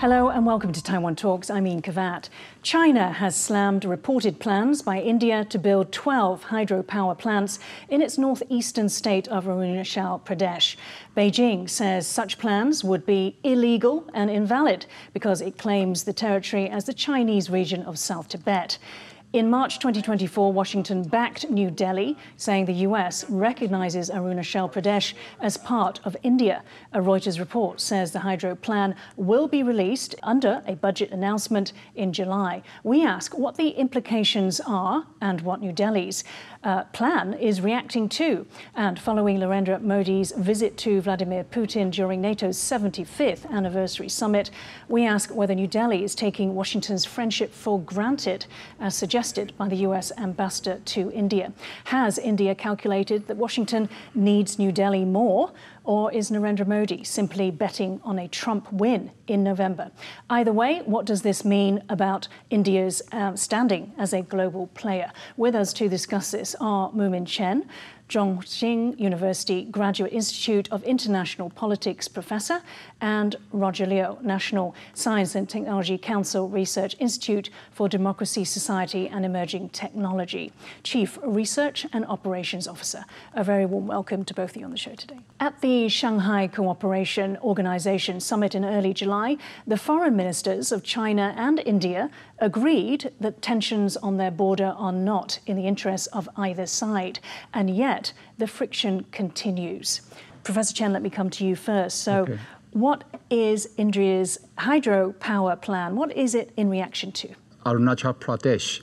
Hello and welcome to Taiwan Talks. I'm Ian Kavat. China has slammed reported plans by India to build 12 hydropower plants in its northeastern state of Arunachal Pradesh. Beijing says such plans would be illegal and invalid because it claims the territory as the Chinese region of South Tibet. In March 2024, Washington backed New Delhi, saying the US recognizes Arunachal Pradesh as part of India. A Reuters report says the hydro plan will be released under a budget announcement in July. We ask what the implications are and what New Delhi's plan is reacting to. And following Narendra Modi's visit to Vladimir Putin during NATO's 75th anniversary summit, we ask whether New Delhi is taking Washington's friendship for granted, as suggested by the US ambassador to India. Has India calculated that Washington needs New Delhi more, or is Narendra Modi simply betting on a Trump win in November? Either way, what does this mean about India's standing as a global player? With us to discuss this are Mumin Chen, Hsing University Graduate Institute of International Politics professor, and Roger Liu, National Science and Technology Council Research Institute for Democracy, Society and Emerging Technology, Chief Research and Operations Officer. A very warm welcome to both of you on the show today. At the Shanghai Cooperation Organization summit in early July, the foreign ministers of China and India agreed that tensions on their border are not in the interests of either side, and yet the friction continues. Professor Chen, let me come to you first. So, what is India's hydropower plan? What is it in reaction to? Arunachal Pradesh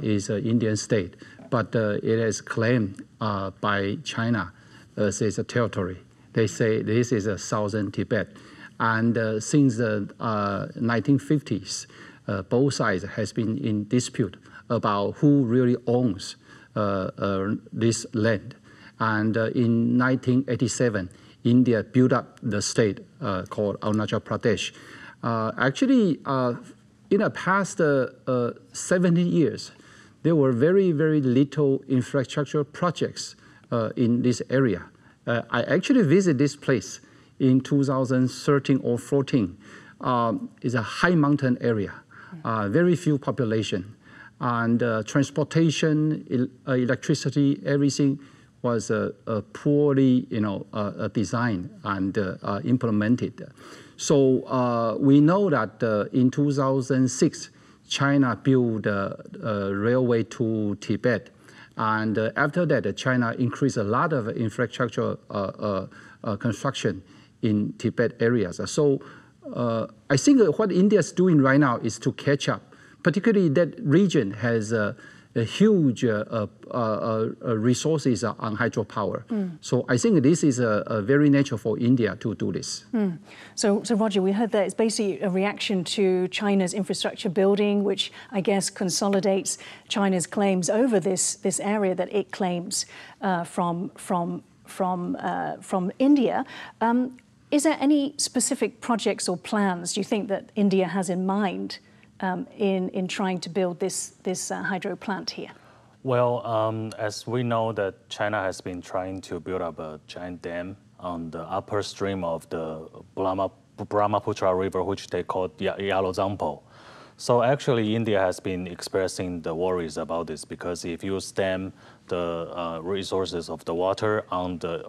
is an Indian state, but it is claimed by China as a territory. They say this is a southern Tibet. And since the 1950s, both sides has been in dispute about who really owns this land. And in 1987, India built up the state called Arunachal Pradesh. Actually, in the past 70 years, there were very, very little infrastructure projects in this area. I actually visited this place in 2013 or 14. It's a high mountain area, very few population, and transportation, electricity, everything was poorly, designed and implemented. So we know that in 2006, China built a railway to Tibet. And after that, China increased a lot of infrastructure construction in Tibet areas. So I think what India is doing right now is to catch up. Particularly that region has a huge resources on hydropower. So I think this is very natural for India to do this. So Roger, we heard that it's basically a reaction to China's infrastructure building, which I guess consolidates China's claims over this area that it claims from India. Is there any specific projects or plans do you think that India has in mind in trying to build this hydro plant here? Well, as we know that China has been trying to build up a giant dam on the upper stream of the Brahmaputra River, which they call Yalozangpo. So actually, India has been expressing the worries about this because if you stem the resources of the water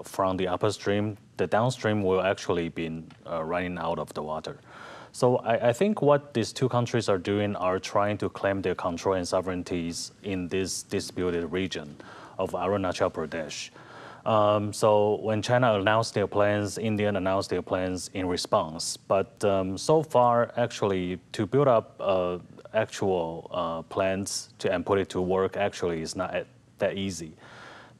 from the upper stream, the downstream will actually be running out of the water. So I think what these two countries are doing are trying to claim their control and sovereignties in this disputed region of Arunachal Pradesh. So when China announced their plans, India announced their plans in response. But so far, actually, to build up actual plans and put it to work actually is not that easy.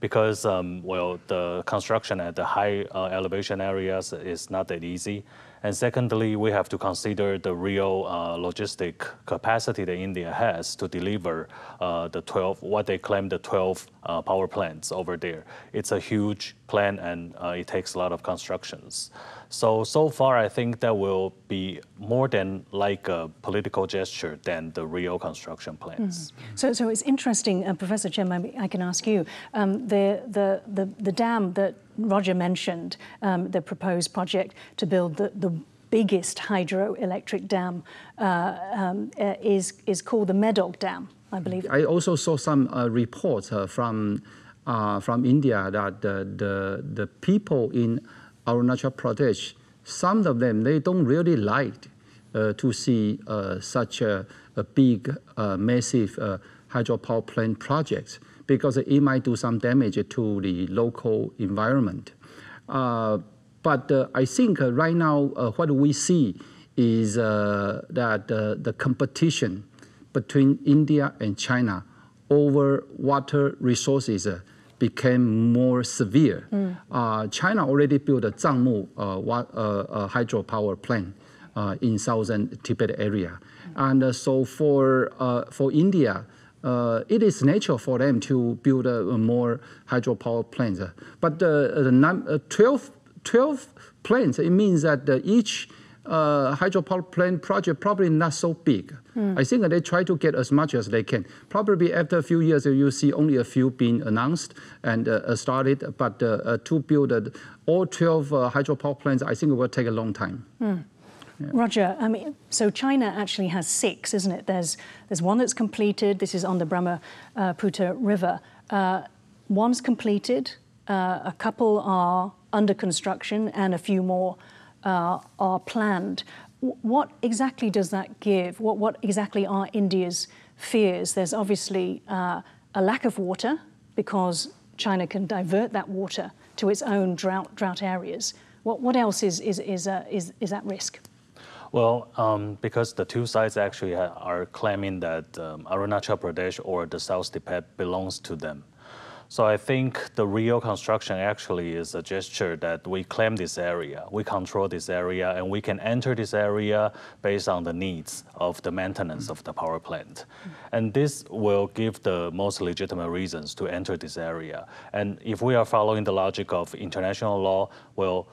Because, the construction at the high elevation areas is not that easy. And secondly, we have to consider the real logistic capacity that India has to deliver what they claim the 12 power plants over there. It's a huge plan and it takes a lot of constructions. So far, I think that will be more than like a political gesture than the real construction plans. So it's interesting, Professor Chen, I can ask you, the dam that Roger mentioned, the proposed project to build the biggest hydroelectric dam is called the Medok Dam, I believe. I also saw some reports from India that the people in Arunachal Pradesh, some of them, they don't really like to see such a big, massive hydropower plant project, because it might do some damage to the local environment. But I think right now what we see is that the competition between India and China over water resources became more severe. China already built a Changmu hydropower plant in southern Tibet area. And so for India, it is natural for them to build more hydropower plants. But 12 plants, it means that each hydropower plant project probably not so big. I think they try to get as much as they can. Probably after a few years, you see only a few being announced and started, but to build all 12 hydropower plants, I think it will take a long time. Yeah. Roger, I mean, so China actually has 6, isn't it? There's one that's completed. This is on the Brahmaputra River. One's completed, a couple are under construction, and a few more are planned. What exactly does that give? What exactly are India's fears? There's obviously a lack of water because China can divert that water to its own drought areas. What else is at risk? Well, because the two sides actually are claiming that Arunachal Pradesh or the South Tibet belongs to them. So I think the real construction actually is a gesture that we claim this area, we control this area, and we can enter this area based on the needs of the maintenance of the power plant. And this will give the most legitimate reasons to enter this area. And if we are following the logic of international law, well,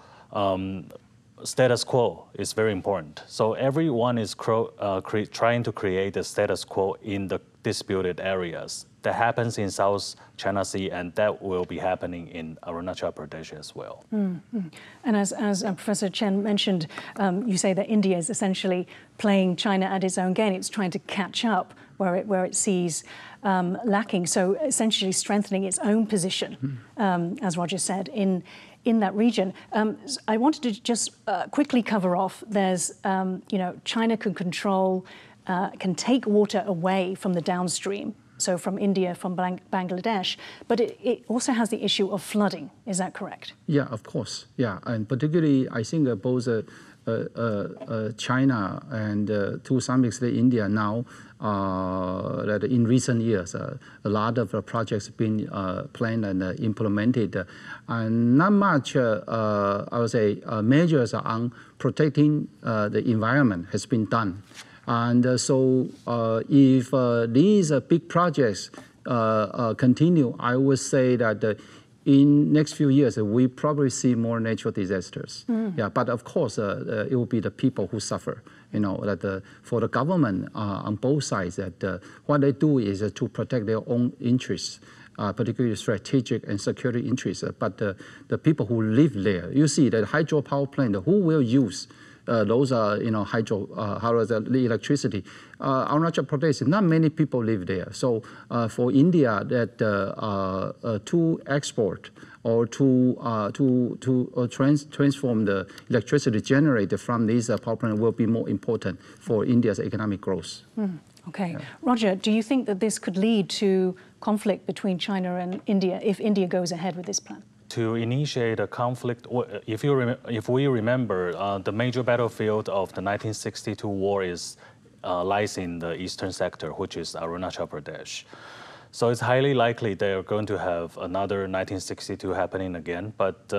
status quo is very important. So everyone is trying to create a status quo in the disputed areas. That happens in South China Sea, and that will be happening in Arunachal Pradesh as well. And as Professor Chen mentioned, you say that India is essentially playing China at its own game. It's trying to catch up where it sees lacking. So essentially strengthening its own position, as Roger said, in that region. I wanted to just quickly cover off. There's, China can take water away from the downstream. So from India, from Bangladesh, but it also has the issue of flooding. Is that correct? Yeah, of course. Yeah, and particularly I think both China and to some extent India now, that in recent years, a lot of projects been planned and implemented. And not much, I would say, measures on protecting the environment has been done. And so if these big projects continue, I would say that in next few years, we probably see more natural disasters. Yeah, but of course, it will be the people who suffer. That for the government on both sides, that what they do is to protect their own interests, particularly strategic and security interests. But the people who live there, you see that hydropower plant, who will use those are, the electricity. Arunachal Pradesh, not many people live there. So for India, that to export or to transform the electricity generated from these power plants will be more important for India's economic growth. Okay. Yeah. Roger, do you think that this could lead to conflict between China and India if India goes ahead with this plan? To initiate a conflict, if we remember, the major battlefield of the 1962 war lies in the eastern sector, which is Arunachal Pradesh. So it's highly likely they are going to have another 1962 happening again. But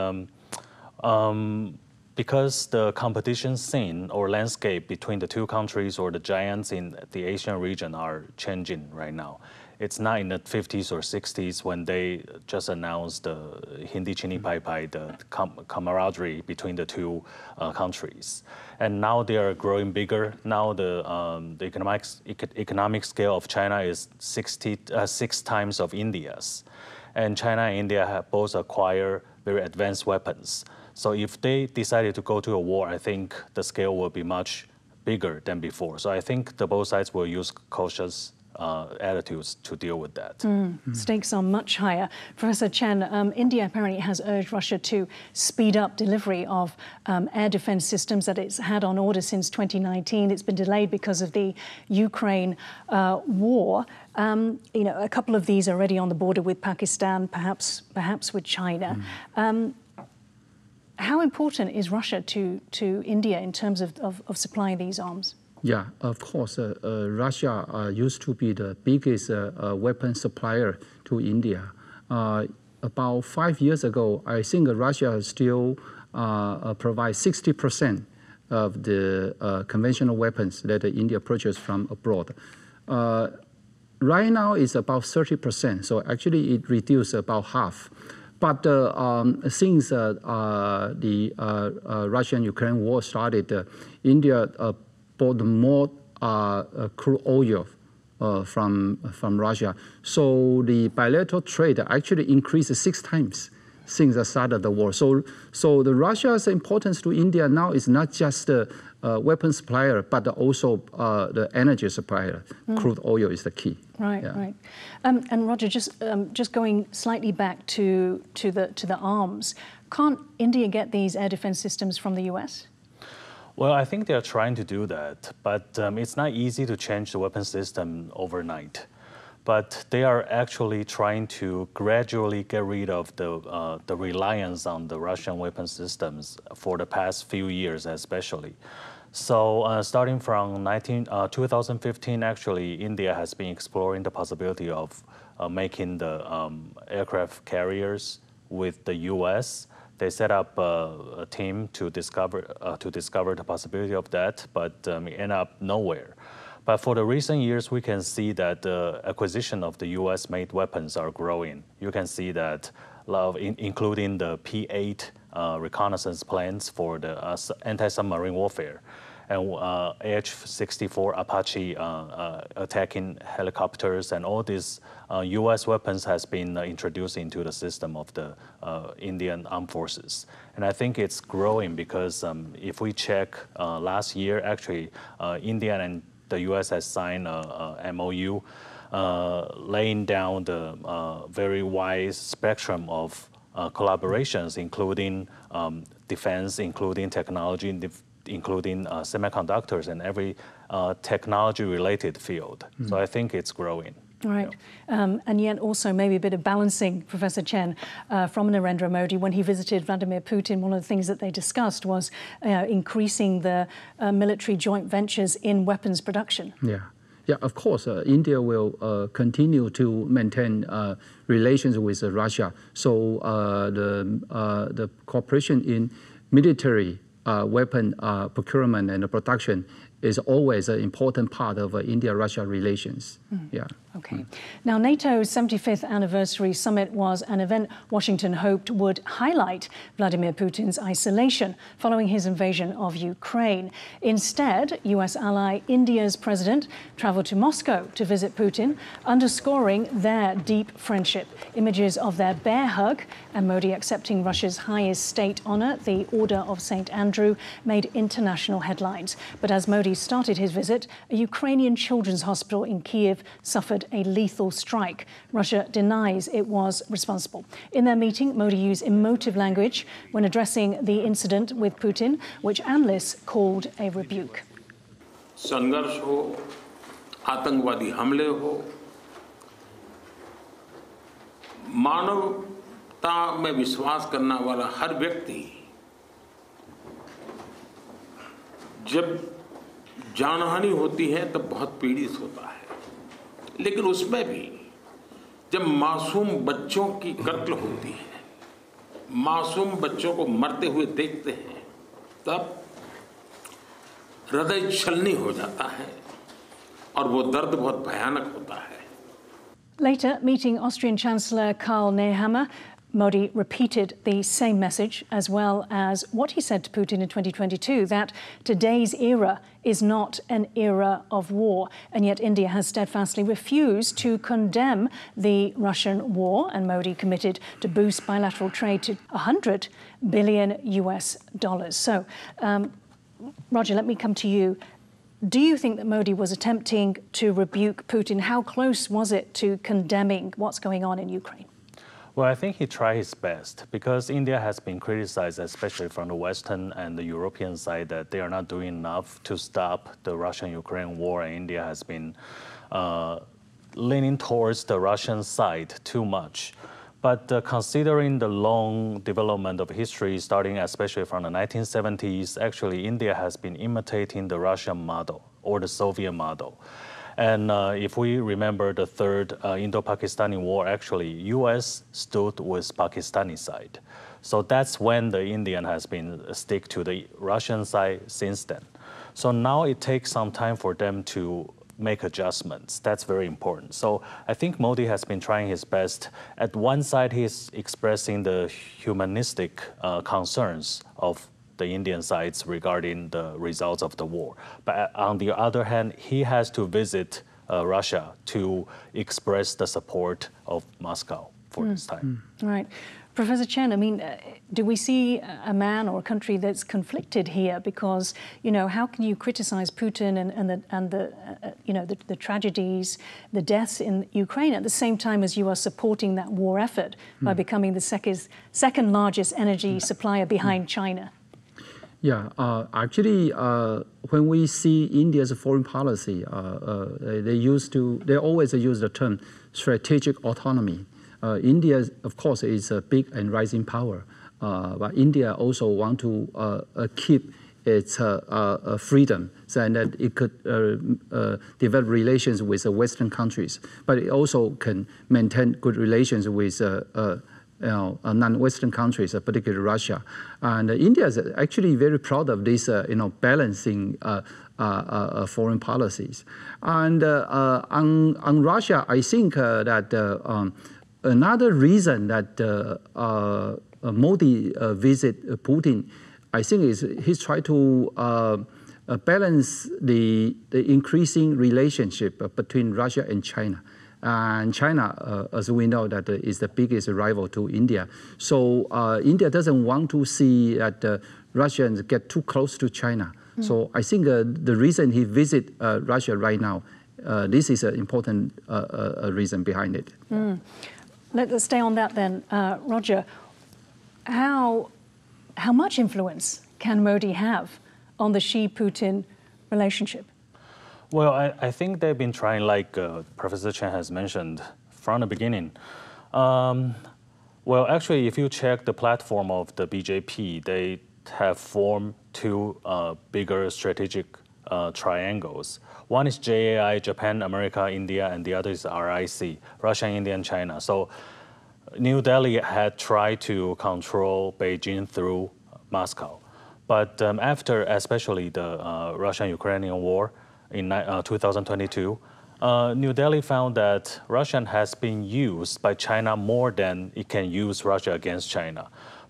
because the competition scene or landscape between the two countries or the giants in the Asian region are changing right now. It's not in the 50s or 60s when they just announced the Hindi Chini Pai Pai, the camaraderie between the two countries. And now they are growing bigger. Now the economic scale of China is 6 times of India's. And China and India have both acquired very advanced weapons. So if they decided to go to a war, I think the scale will be much bigger than before. So I think both sides will use cautious attitudes to deal with that. Stakes are much higher. Professor Chen, India apparently has urged Russia to speed up delivery of air defense systems that it's had on order since 2019. It's been delayed because of the Ukraine war. A couple of these are already on the border with Pakistan, perhaps with China. How important is Russia to India in terms of supplying these arms? Yeah, of course. Russia used to be the biggest weapon supplier to India. About 5 years ago, I think Russia still provides 60% of the conventional weapons that India purchased from abroad. Right now, it's about 30%, so actually it reduced about half. But since the Russian-Ukraine war started, India bought more crude oil from Russia. So the bilateral trade actually increased 6 times since the start of the war. So the Russia's importance to India now is not just the weapon supplier, but also the energy supplier. Crude oil is the key. Right, yeah. Right. And Roger, just going slightly back to the arms, can't India get these air defense systems from the US? Well, I think they're trying to do that, but it's not easy to change the weapon system overnight. But they are actually trying to gradually get rid of the reliance on the Russian weapon systems for the past few years, especially. So starting from 2015, actually, India has been exploring the possibility of making the aircraft carriers with the US. They set up a team to discover the possibility of that, but it ended up nowhere. But for the recent years, we can see that the acquisition of the US-made weapons are growing. You can see that, including the P-8 reconnaissance planes for the anti-submarine warfare, and AH-64 Apache attacking helicopters, and all these US weapons has been introduced into the system of the Indian armed forces. And I think it's growing because if we check last year, actually, India and the US has signed a MOU laying down the very wide spectrum of collaborations, including defense, including technology, including semiconductors and every technology-related field. So I think it's growing. Right. Yeah. And yet also maybe a bit of balancing, Professor Chen, from Narendra Modi. When he visited Vladimir Putin, one of the things that they discussed was increasing the military joint ventures in weapons production. Yeah, of course, India will continue to maintain relations with Russia. So the cooperation in military weapon procurement and production is always an important part of India-Russia relations. Yeah. Okay. Now, NATO's 75th anniversary summit was an event Washington hoped would highlight Vladimir Putin's isolation following his invasion of Ukraine. Instead, US ally India's president traveled to Moscow to visit Putin, underscoring their deep friendship. Images of their bear hug and Modi accepting Russia's highest state honor, the Order of St. Andrew, made international headlines. But as Modi started his visit, a Ukrainian children's hospital in Kiev suffered a lethal strike. Russia denies it was responsible. In their meeting, Modi used emotive language when addressing the incident with Putin, which analysts called a rebuke. संघर्ष हो, आतंकवादी हमले हो, मानवता में विश्वास करने वाला हर व्यक्ति जब जानहानि होती है तब बहुत पीड़ित होता है, लेकिन उसमें भी जब मासूम बच्चों की कत्ल होती है, मासूम बच्चों को मरते हुए देखते हैं, तब हृदय छलनी हो जाता है और वो दर्द बहुत भयानक होता है. Later, meeting Austrian Chancellor Karl Nehammer, Modi repeated the same message, as well as what he said to Putin in 2022, that today's era is not an era of war. And yet India has steadfastly refused to condemn the Russian war, and Modi committed to boost bilateral trade to $100 billion US. So, Roger, let me come to you. Do you think that Modi was attempting to rebuke Putin? How close was it to condemning what's going on in Ukraine? Well, I think he tried his best, because India has been criticized, especially from the Western and the European side, that they are not doing enough to stop the Russian-Ukraine war, and India has been leaning towards the Russian side too much. But considering the long development of history, starting especially from the 1970s, actually India has been imitating the Russian model or the Soviet model. And if we remember the third Indo-Pakistani war, actually, U.S. stood with Pakistani side. So that's when the Indian has been stick to the Russian side since then. So now it takes some time for them to make adjustments. That's very important. So I think Modi has been trying his best. At one side, he's expressing the humanistic concerns of the Indian sides regarding the results of the war. But on the other hand, he has to visit Russia to express the support of Moscow for this time. Right. Professor Chen, I mean, do we see a man or a country that's conflicted here? Because, you know, how can you criticize Putin and the tragedies, the deaths in Ukraine at the same time as you are supporting that war effort by becoming the second largest energy supplier behind China? Yeah, actually, when we see India's foreign policy, they always use the term strategic autonomy. India, of course, is a big and rising power, but India also want to keep its freedom, so that it could develop relations with Western countries, but it also can maintain good relations with non-Western countries, particularly Russia. And India is actually very proud of this, balancing foreign policies. And on Russia, I think that another reason that Modi visit Putin, I think, is he's trying to balance the increasing relationship between Russia and China. And China, as we know, that is the biggest rival to India. So India doesn't want to see that Russians get too close to China. So I think the reason he visit Russia right now, this is an important reason behind it. Let's stay on that then. Roger, how much influence can Modi have on the Xi-Putin relationship? Well, I think they've been trying, like Professor Chen has mentioned, from the beginning. Well, actually, if you check the platform of the BJP, they have formed two bigger strategic triangles. One is JAI, Japan, America, India, and the other is RIC, Russia, India, and China. So New Delhi had tried to control Beijing through Moscow. But after especially the Russian-Ukrainian war in 2022, New Delhi found that Russia has been used by China more than it can use Russia against China.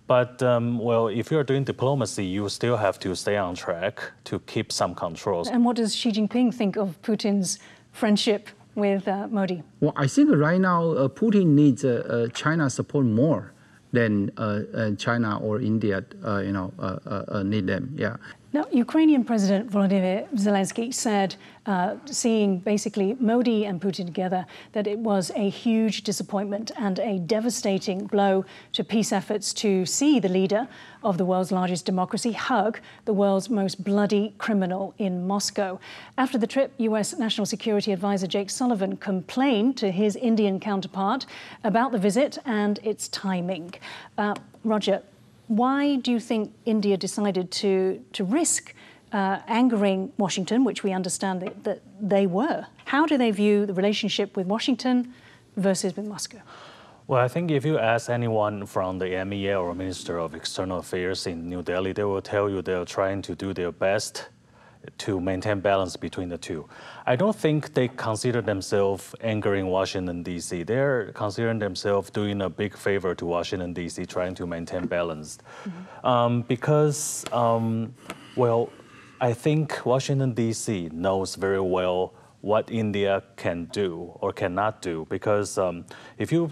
But, well, if you're doing diplomacy, you still have to stay on track to keep some controls. And what does Xi Jinping think of Putin's friendship with Modi? Well, I think right now Putin needs China's support more than China or India, need them. Yeah. Now, Ukrainian President Volodymyr Zelensky said, seeing basically Modi and Putin together, that it was a huge disappointment and a devastating blow to peace efforts to see the leader of the world's largest democracy hug the world's most bloody criminal in Moscow. After the trip, U.S. National Security Advisor Jake Sullivan complained to his Indian counterpart about the visit and its timing. Roger, why do you think India decided to risk angering Washington, which we understand that they were? How do they view the relationship with Washington versus with Moscow? Well, I think if you ask anyone from the MEA or Minister of External Affairs in New Delhi, they will tell you they're trying to do their best to maintain balance between the two. I don't think they consider themselves angering Washington, D.C. They're considering themselves doing a big favor to Washington, D.C., trying to maintain balance. Because, well, I think Washington, D.C. knows very well what India can do or cannot do. Because if you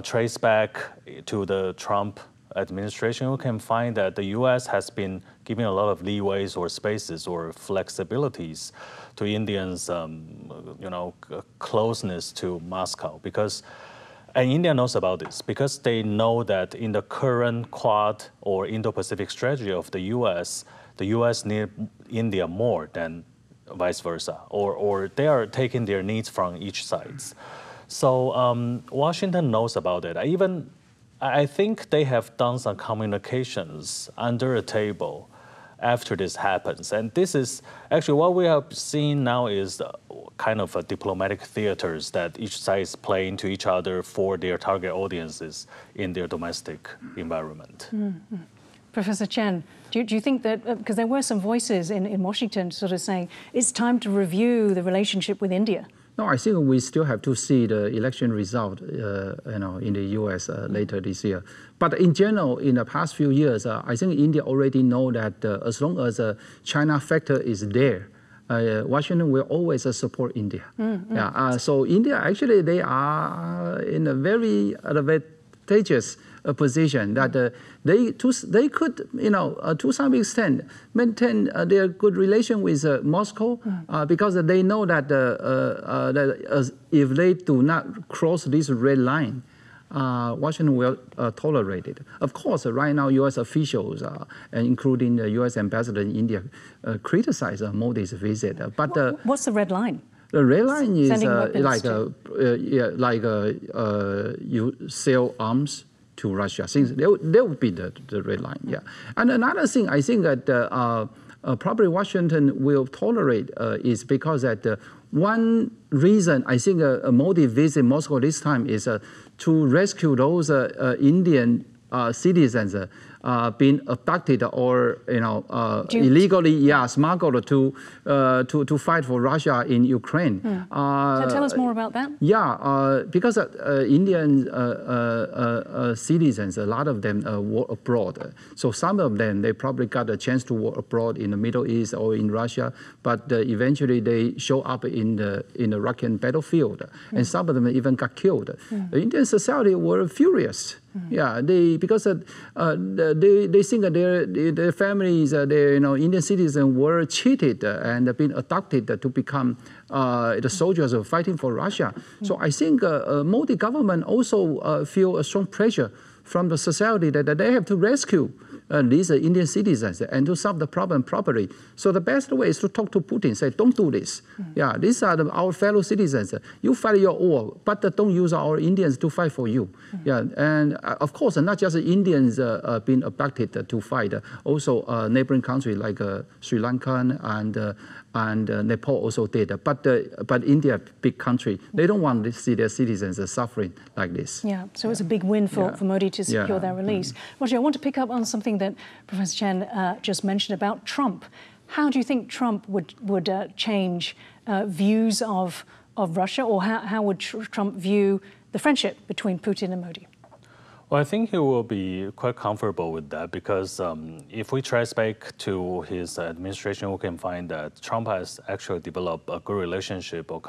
trace back to the Trump administration, you can find that the U.S. has been giving a lot of leeways or spaces or flexibilities to Indians, closeness to Moscow. And India knows about this because they know that in the current Quad or Indo-Pacific strategy of the U.S. need India more than vice versa, or they are taking their needs from each sides. So Washington knows about it. I think they have done some communications under a table after this happens. And this is actually what we have seen now is kind of a diplomatic theaters that each side is playing to each other for their target audiences in their domestic environment. Mm-hmm. Professor Chen, do you think that, because there were some voices in Washington sort of saying it's time to review the relationship with India? No, I think we still have to see the election result, in the U.S. Later this year. But in general, in the past few years, I think India already know that as long as China factor is there, Washington will always support India. Mm-hmm. So India actually they are in a very advantageous position that they could, to some extent, maintain their good relation with Moscow because they know that, if they do not cross this red line, Washington will tolerate it. Of course, right now, U.S. officials, including the U.S. ambassador in India, criticize Modi's visit. But what's the red line? The red line is you sell arms to Russia. Since there would be the red line, yeah. And another thing I think that probably Washington will tolerate is because that one reason I think Modi visit Moscow this time is to rescue those Indian citizens being abducted or illegally smuggled to fight for Russia in Ukraine. So tell us more about that. Yeah, because Indian citizens, a lot of them work abroad. So some of them they probably got a chance to work abroad in the Middle East or in Russia, but eventually they show up in the Russian battlefield, and some of them even got killed. The Indian society were furious. Yeah, because they think that their families, their Indian citizens were cheated and been abducted to become the soldiers fighting for Russia. So I think Modi government also feel a strong pressure from the society that they have to rescue these Indian citizens and to solve the problem properly. So the best way is to talk to Putin, say, don't do this. Yeah, these are our fellow citizens. You fight your war, but don't use our Indians to fight for you. Yeah, and of course, not just Indians being abducted to fight, also neighboring countries like Sri Lanka and Nepal also did. But India, big country, they don't want to see their citizens suffering like this. Yeah, so it's a big win for Modi to secure their release. Roger, I want to pick up on something that Professor Chen just mentioned about Trump. How do you think Trump would change views of Russia, or how would Trump view the friendship between Putin and Modi? Well, I think he will be quite comfortable with that because if we trace back to his administration, we can find that Trump has actually developed a good relationship or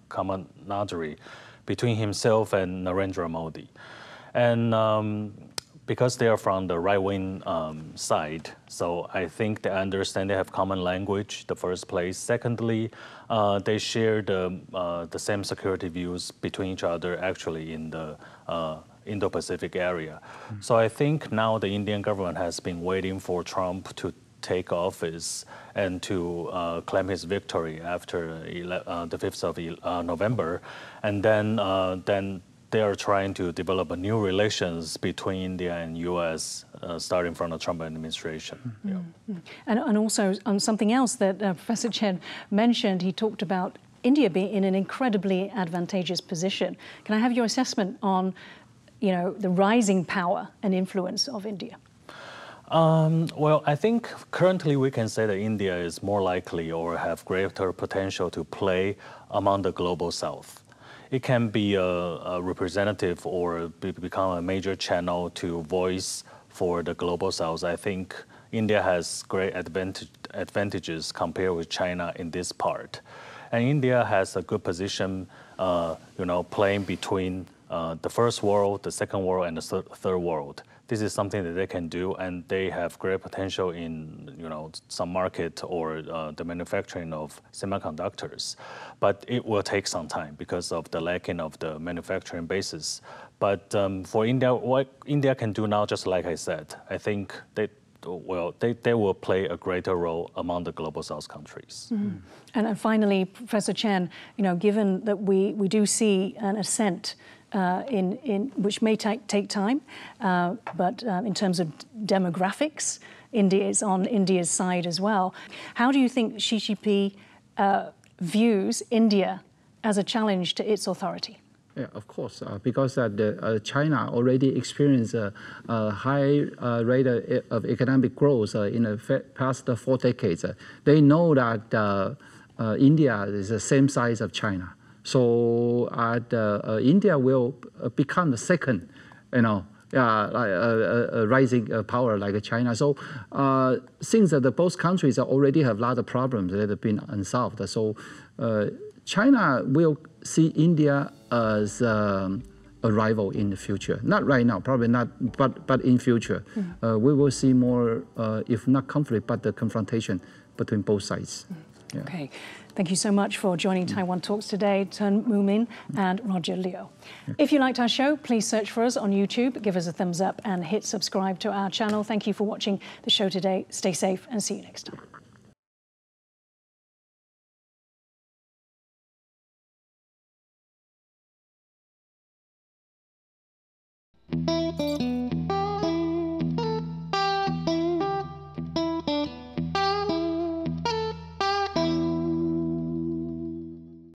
camaraderie between himself and Narendra Modi. And because they are from the right-wing side, so I think they understand they have common language, the first place. Secondly, they share the same security views between each other actually in the Indo-Pacific area. So I think now the Indian government has been waiting for Trump to take office and to claim his victory after the 5th of November. And then they are trying to develop a new relations between India and U.S. Starting from the Trump administration. And also on something else that Professor Chen mentioned, he talked about India being in an incredibly advantageous position. Can I have your assessment on the rising power and influence of India? Well, I think currently we can say that India is more likely or have greater potential to play among the global south. It can be a representative or become a major channel to voice for the global south. I think India has great advantages compared with China in this part. And India has a good position, playing between the first world, the second world, and the third world. This is something that they can do, and they have great potential in some market or the manufacturing of semiconductors. But it will take some time because of the lacking of the manufacturing basis. But for India, what India can do now, just like I said, I think they will play a greater role among the global south countries. Mm-hmm. And finally, Professor Chen, given that we do see an ascent in which may take time, but in terms of demographics, India is on India's side as well. How do you think Xi Jinping views India as a challenge to its authority? Yeah, of course, because China already experienced a high rate of economic growth in the past 4 decades. They know that India is the same size of China. So India will become the second, rising power like China. So since both countries already have a lot of problems that have been unsolved, so China will see India as a rival in the future. Not right now, probably not, but in future. We will see more, if not conflict, but the confrontation between both sides. Yeah. Okay. Thank you so much for joining Taiwan Talks today, Chen Mumin and Roger Liu. If you liked our show, please search for us on YouTube, give us a thumbs up and hit subscribe to our channel. Thank you for watching the show today. Stay safe and see you next time.